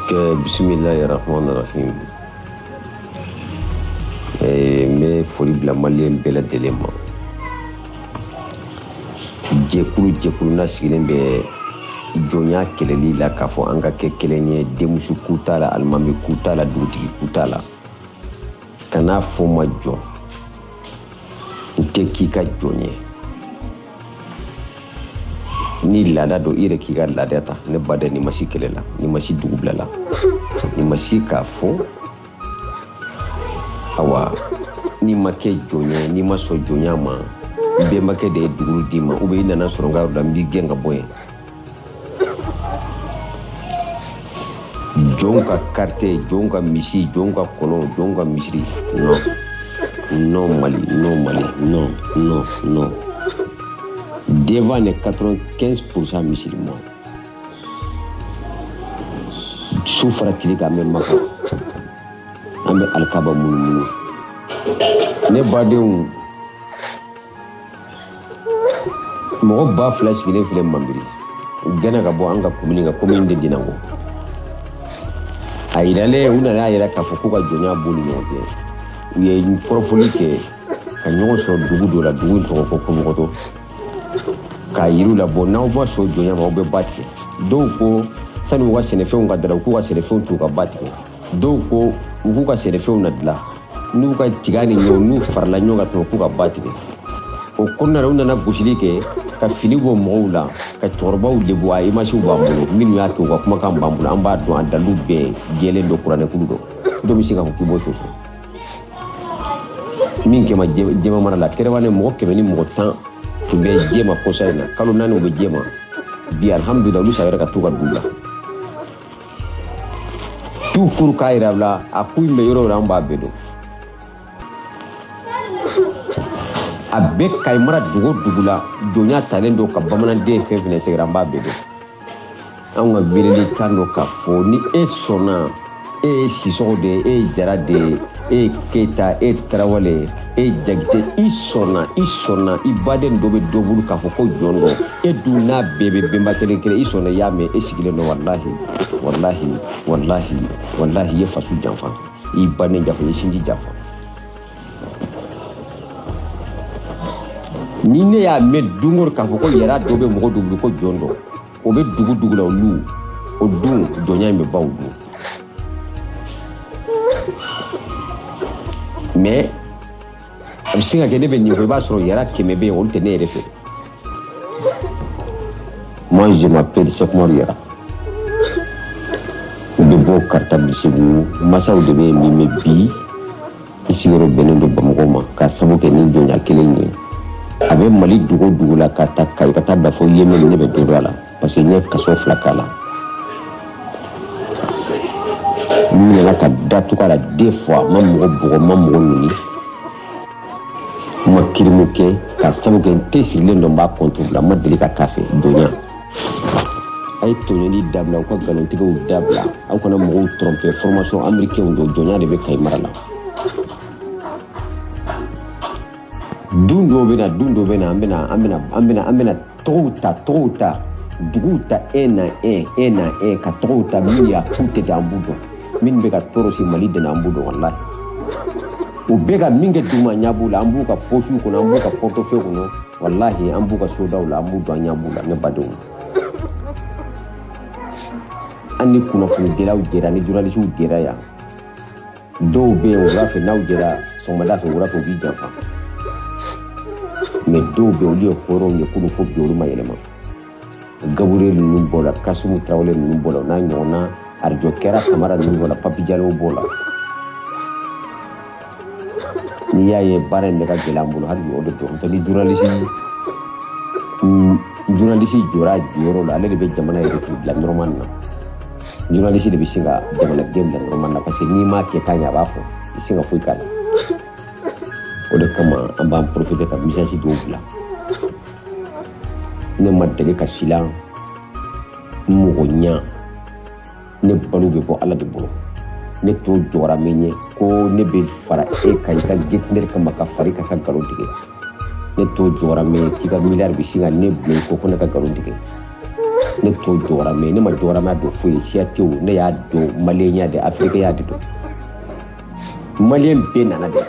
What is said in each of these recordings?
Bismillahirrahmanirrahim. Me foli bila malien bɛɛ lajɛlen ma. Jɛkulu na sigilen bɛ jɔnya kɛlɛli la k'a fɔ an ka kɛ kelen ye, denmuso ku t'a la, alimami ku t'a la, dugutigi ku t'a la. Kana fɔ ma jɔ n tɛ k'i ka jɔn ye. Ni laada don i yɛrɛ k'i ka laada ta, ne baden ni ma si kɛlɛ la, ni ma si dugu bila la, ni ma si k'a fɔ awa ni ma kɛ jɔn ye, ni ma sɔn jɔnya ma, bɛnbakɛ de ye dugu d'i ma ou bien i nana sɔrɔ n ka yɔrɔ la n b'i gɛn ka bɔ yen. Jɔnw ka carte, jɔnw ka misi, jɔnw ka kɔnɔ, jɔnw ka misiri, non Mali, non. Devant les 95% musulmans, souffre tili ka même maka, an bɛ alikaba munumunu. Ne badenw, mɔgɔ ba fila sigilen filɛ Manbiri, u gɛnna ka bɔ an ka commune kan, commune de Dinago. A yiralen u nana yɛrɛ k'a fɔ k'u ka jɔnya b'u ni ɲɔgɔn cɛ. U ye kɔrɔfɔli kɛ ka ɲɔgɔn sɔrɔ dugu dɔ la, dugu in tɔgɔ ko Kɔmɔgɔtɔ. K'a yir'u la bɔ n'aw ma sɔn jɔnya ma aw bɛ ba tigɛ. Dɔw ko sani u ka sɛnɛfɛnw ka dara u k'u ka sɛnɛfɛnw t'u ka ba tigɛ. Dɔw ko u k'u ka sɛnɛfɛnw na dilan n'u ka tiga ni ɲɔ n'u farala ɲɔgɔn kan k'u ka ba tigɛ. O kɔnɔna na u nana gosili kɛ ka fili bɔ mɔgɔw la, ka cɛkɔrɔbaw lebu a imasiw b'an bolo, minnu y'a kɛ u ka kumakan b'an bolo, an b'a dɔn a dalilu bɛɛ jɛlen don kuranɛkulu dɔn. Dɔw bɛ se k'a fɔ k'i b'o soso. Min kɛma jɛma mara la kɛrɛfɛ mɔgɔ 100 ni mɔgɔ 10 tun bɛ jɛma kɔsa in na, kalo 4 u bɛ jɛma. Bi alhamdulillah olu sara ka t'u ka dugu la. Tout pour k'a yira la a ko in bɛ yɔrɔ o yɔrɔ an b'a bɛɛ dɔn. A bɛɛ Kayi mara dugu o dugu la jɔnya talen don ka bamananden fɛn fɛn sɛgɛrɛ an b'a bɛɛ dɔn. Anw ka weleli kan don k'a fɔ ni e sɔnna, e ye Sisɔkɔ de ye, e ye Jara de ye, e ye Keyita, e ye Tarawele, e ye Jakite, i sɔnna, i baden dɔ bɛ dɔ bolo k'a fɔ ko jɔn dɔ, e dun n'a bɛɛ bɛ bɛnba kelen kelen, i sɔnna i y'a mɛn, e sigilen don wallahi i ye faso janfa, i ye baden janfa, i ye sinji janfa. Ni ne y'a mɛn don o don k'a fɔ ko yɛrɛ dɔ bɛ mɔgɔ dɔ bolo ko jɔn dɔ, o bɛ dugu la olu, o dun jɔnya in bɛ ban o dun. Mais a bɛ se ka kɛ ne bɛ nin fɔ i b'a sɔrɔ yɛrɛ 100 bɛ yen olu tɛ ne yɛrɛ fɛ. Moi je m'appelle Sekmor Yara. U bɛ bɔ Karatabu Segu, masaw de bɛ yen min bɛ bi i sigiyɔrɔ bɛnnen don Bamakɔ ma k'a sabu kɛ ni jɔnya kelen ye. A bɛ Mali dugu o dugu la ka taa Kayi ka taa bila fo Yemeni ne bɛ dɔ dɔn a la parce que n ye kaso 2 k'a la. N nana ka datugu a la 2 fois ma mɔgɔ bugɔ, ma mɔgɔ nuni, ma kirimu kɛ k'a sabu kɛ n tɛ sigilen dɔn n b'a compte bila, n ma deli ka k'a fɛ jɔnya. A ye tɔɲɔli dabila, u ka nkalontigiw dabila, aw kana mɔgɔw tromper, formation américaine don jɔnya de bɛ Kayi mara la. Don dɔw bɛ na an bɛna tɔgɔw ta duguw ta un à un ka tɔgɔw ta min y'a k'u tɛ an b'u dɔn, min bɛ ka tɔɔrɔ si Mali de an b'u dɔn wallahi. U bɛ ka min kɛ dugu ma ɲɛ b'u la, an b'u ka poche kɔnɔ, an b'u ka portefeuille kɔnɔ, wallahi an b'u ka sodaw la, an b'u dɔn an ɲɛ b'u la ne badenw. An ni kunnafoni dilaw jɛra, ni journalistes jɛra yan, dɔw bɛ yen wula fɛ n'aw jɛra sɔgɔmada fɛ wula fɛ u b'i janfa. Mais dɔw bɛ olu ye hɔrɔnw ye k'olu fo bi olu ma yɛlɛma. Gaburuyɛli ninnu bɔ la, Kasimu Tarawele ninnu bɔ la, o n'a ɲɔgɔnna Arajo Kɛra Kamara ninnu bɔ la, Papi Jalo bɔ la. N'i y'a ye baara in bɛ ka gɛlɛya an bolo hali o de don, n'o tɛ ni journaliste jɔra jɔyɔrɔ la, ale de bɛ jamana yɛrɛ bila normal na. Journaliste de bɛ se ka jamanaden bila normal na parce que n'i m'a kɛ k'a ɲɛ a b'a fɔ, i tɛ se ka foyi k'a la. O de kama an b'an profiter ka message dɔw bila. Ne ma deli ka silan mɔgɔ ɲa, ne balo bɛ bɔ Ala de bolo. Ne t'o jɔra min ye ko ne bɛ fara e kan i ka jetiner kama ka fara i ka nkalon tigɛ. Ne t'o jɔra min ye k'i ka miliyari bɛ sin ka ne bila ko ne ka nkalon tigɛ. ne to dora me ne ma dora ma do fo siati o ne ya do malenya de afrika ya do malien be nana de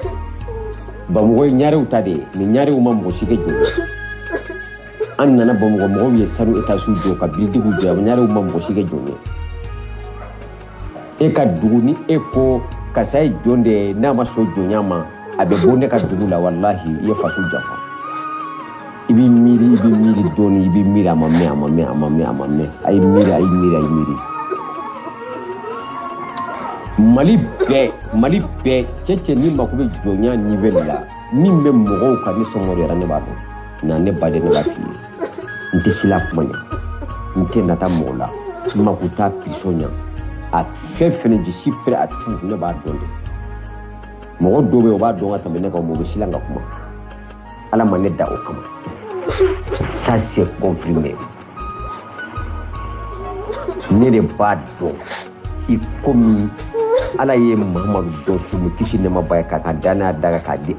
ba mo nyaare utade ni nyaare o mambo shige jo an nana ba mo ye sanu eta su do ka bildi bu ja nyaare o mambo shige jo ne e ka duguni e ko ka sai jonde na ma so jo nyama abe bonde ka dugula wallahi ye fasu jafa ibi miri doni ibi miri amame ay miri mali be cece ni makube jonya nivel la ni me mogo ka ni somori ra ne ba do na ne ba de ne ba fi nti sila kuma nti nata mola makuta pisonya a fefene ji sipre a tu ne ba do de mogo do be o ba do ngata me ne ko mo be sila nga kuma ala maneda o kama. Ça c'est confirmé. Ne de pas donc il comme ala ye Muhammadu do sumu kishi ne mabaya ka dana daga ka di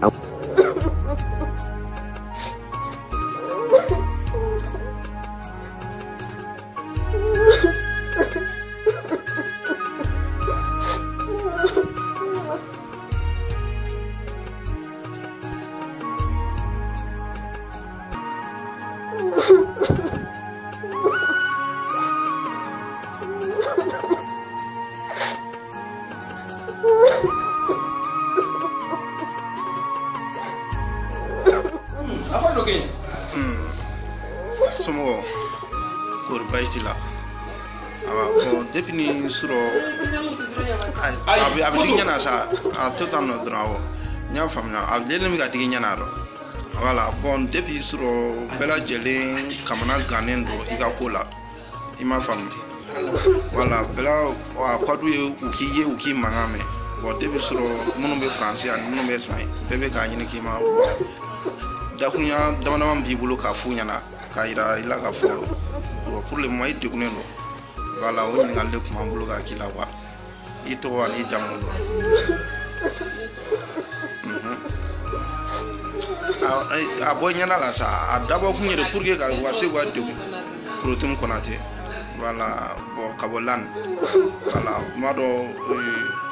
Somo pour Baitila. Bon, depuis ni suro abi digna sa a total no drawo. Nya famna abi le mi ga digna na ro. Voilà, bon depuis suro bela jele kamanal ganen do iga kola. Ima fam. Voilà, bela akwadu ye uki mangame. Bon depuis suro munu be français ani munu be espagnol. Bebe ka nyini ki ma dakunya dama bibulu ka funya na ka ira ila ka fo pour le moment de kuneno voilà woni ngande kuma bulu ka kila wa ito wani jamu a bonya na la sa adabo kunya de pour que ka wase wa de protum konate voilà bo kabolan voilà mado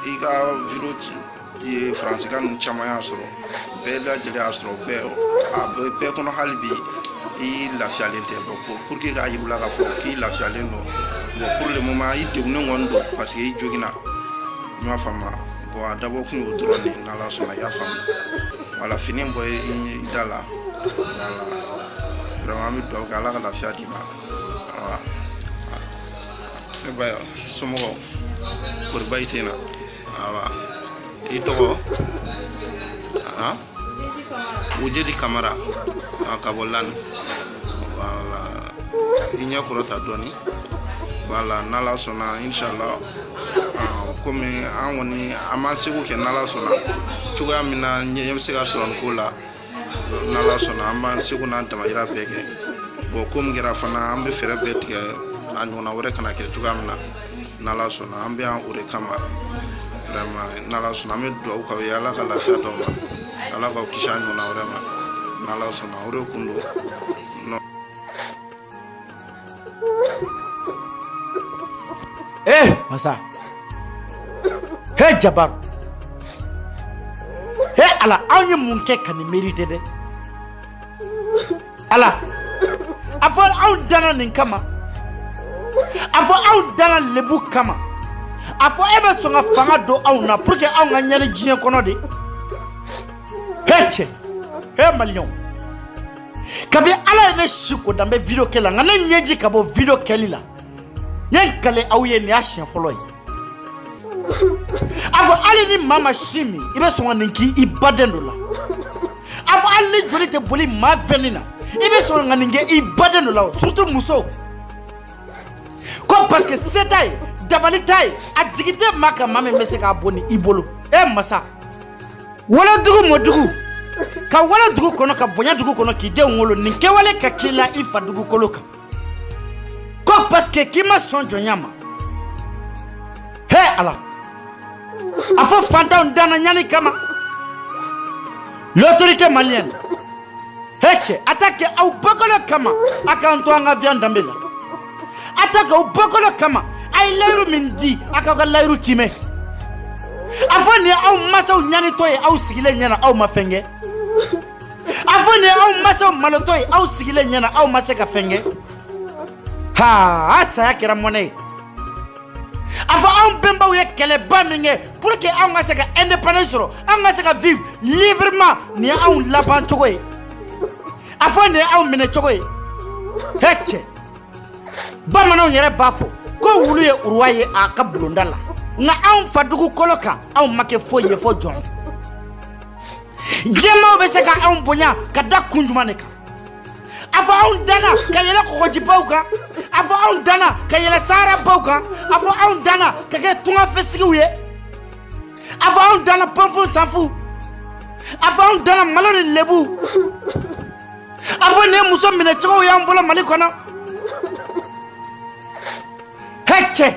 iga viroti di France kan chamaya soro bela jele asro be kono halbi i la fialente pour que ga yibula ka fo ki la fialeno pour le moment i degno ngondo parce que i jogina ma fama bo adabo kun drone na la sona ya fama wala fini boy i dala wala vraiment mi do ga la fiati ma wala e ba somo pour baitena wala ito Ujedi Kamara Kabolan wala inya kurota doni wala nala sona inshallah comme awoni amasi ko ke nala sona chuga mina nyem sega son kula nala sona amban siku na dama ira bege bo kum gira fana ambe fere betge anuna wore kana ke chuga mina nala sona ambe an ure kama vraiment nala sona me do ko yalla kala fa do ala ko kishanyo na vraiment nala sona ure kundu no masa Jabar ala anye munke kan mérite de ala afal aw dana nin kama afo aw dana lebu kama afo ebe songa fanga do aw na pour que aw nga nyale jien kono de malion kabe ala ne shiko dambe video kela ngana nyeji kabo video kelila nyen kale aw ye ni ashen folo yi afo ali ni mama shimi ibe songa ninki ibadendo la afo ali joli te boli ma venina ibe songa ninge ibadendo la surtout muso comme parce que c'est taille dabali taille a digite maka mame mese ka boni ibolo masa wala dugu modugu ka wala dugu kono ka bonya dugu kono ki de ngolo ninke wale ka kila ifa dugu koloka ko parce que kima sonjo nyama ala afo fanta ndana nyani kama l'autorité malienne attaque au bakolo kama akanto anga viande mbela ka o bakolo kama ay layru min di aka ka layru time afoni aw masaw nyani toy aw sigile nyana aw mafenge afoni aw masaw malotoy aw sigile nyana aw maseka fenge ha asa yakira money afa aw bemba ye kele baminge pour que aw maseka indépendance ro aw maseka vivre librement ni aw laban chogoy afoni aw mine chogoy hecce bamanaw yere bafo ko wulu ye urwaye aka blondala nga aw fadugu koloka aw make foye fo jon jema be se ka aw bonya ka da kunjumane ka afa aw dana ka yela ko jibauka afa aw dana ka yela sara bauka afa aw dana ka ke tunga fesigiwe afa aw dana panfo sanfu afa aw dana maloni lebu afa ne muso mine chogo ya mbola mali kono hecce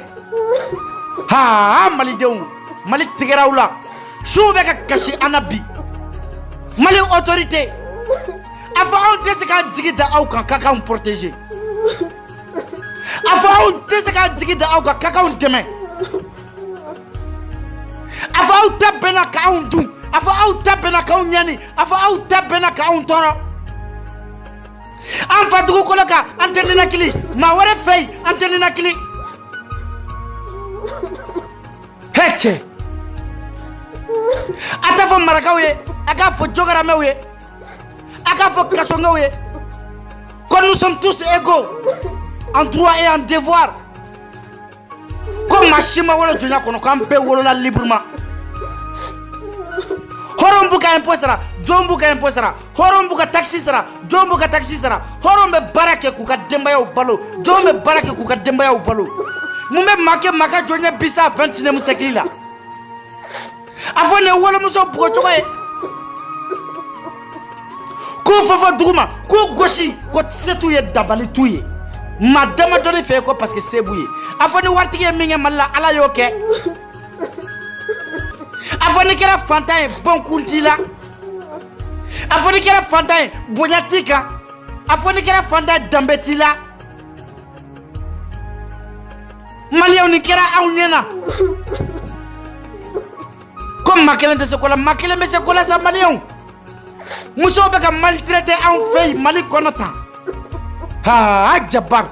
ha mali dew mali tigerawla shube ka kashi anabi mali autorité afa on deseka jigida aw kan kaka on protéger afa on deseka jigida aw kan kaka on deme afa aw tabena ka on dum afa aw tabena ka on nyani afa aw tabena ka on toro an fatugo koloka antenina kili ma wara fay antenina kili hecce atafo marakawe aka fo jogara mewe aka fo kasongawe quand nous sommes tous égaux en droit et en devoir comme machima wala jonya kono kam be wolola librement horombu ka imposera jombu ka imposera horombu ka taxi sera jombu ka taxi sera horombe barake ku ka demba ya balo jombe barake ku ka demba ya balo mume make maka jonya bisa 29 sekila afone wala muso bugo chokoye ko fofo duguma ko goshi ko setu ye dabali tuye madama doni fe ko parce que sebuye afone wartige minge malla ala yoke afone kera fantain bon kuntila afone kera fantain bonyatika afone kera fantain dambetila Malion ni kera aw nyena comme makelen de sekola makelen be sekola sa malion muso be ka maltraiter aw fay mali konota ha jabar